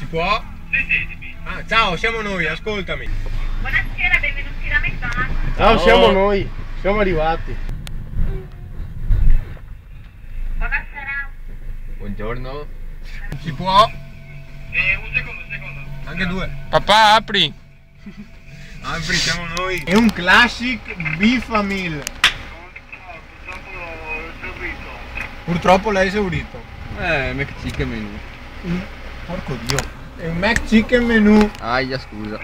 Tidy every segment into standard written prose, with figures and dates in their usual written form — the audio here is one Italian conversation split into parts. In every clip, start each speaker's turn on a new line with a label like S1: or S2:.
S1: può?
S2: Sì.
S1: Ah, ciao, siamo noi, ascoltami.
S2: Buonasera, benvenuti da McDonald's.
S3: Ciao, siamo noi, siamo arrivati.
S2: Buonasera.
S4: Buongiorno.
S1: Si può?
S2: Un secondo.
S1: Anche due.
S4: Papà, apri.
S1: Apri, siamo noi.
S3: È un classic bifamil.
S1: Purtroppo l'hai esaurito.
S4: McChicken menu.
S1: Porco dio. È un McChicken menu.
S4: Aia, scusa.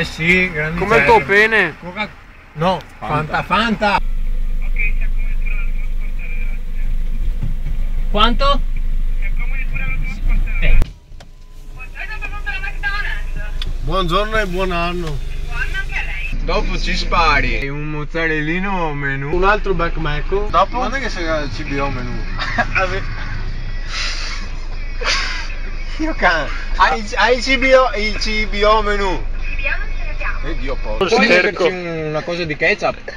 S1: Sì, grande.
S4: Come il tuo pene?
S1: Coca... No, Fanta.
S2: Ok, si accomodi pure l'ultimo sportello, grazie.
S5: Quanto?
S2: Si accomodi pure l'ultimo sportello. Buongiorno, benvenuto da McDonald's.
S3: Buongiorno e buon anno.
S2: Buon anche a lei.
S1: Dopo ci spari un mozzarellino menù.
S3: Un altro Back Mac. Dopo?
S1: Guarda che sarà il CBO menù. Io can. Hai il CBO menù.
S2: Viviamo non ce l'abbiamo.
S1: Dio povero.
S4: Puoi
S1: metterci una cosa di ketchup?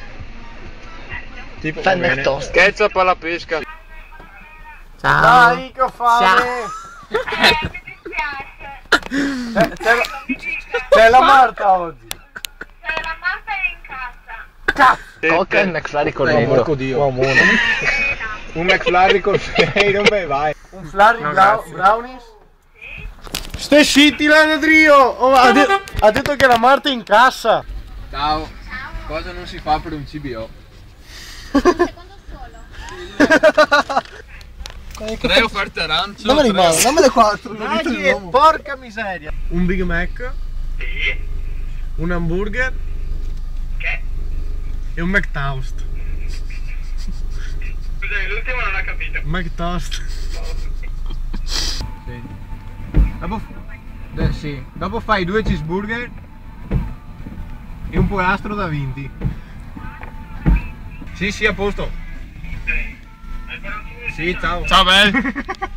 S1: Tipo va bene.
S4: Ketchup alla pesca.
S3: Dai, che fame!
S2: Mi dispiace.
S3: C'è la Marta oggi.
S2: La Marta è in casa.
S4: Coca e McFlurry con
S1: Porco dio. Un McFlurry col Ferreiro, beh vai.
S3: Un Flurry
S1: No, grazie.
S3: brownies? Stai zitti, ladradrio! Oh, ha detto che la Marta è in cassa.
S4: Ciao. Cosa non si fa per un CBO? Tre offerte arancio.
S3: Dammele 4. Porca miseria. Un Big Mac.
S2: Sì.
S3: Un hamburger.
S2: Che?
S3: E un McToast.
S2: Scusami, l'ultimo non ho capito.
S3: McToast.
S1: Sì. Dopo fai 2 cheeseburger e un polastro da 20. Sì, a posto.
S2: Ok.
S1: Sì, ciao.
S4: Ciao, bel.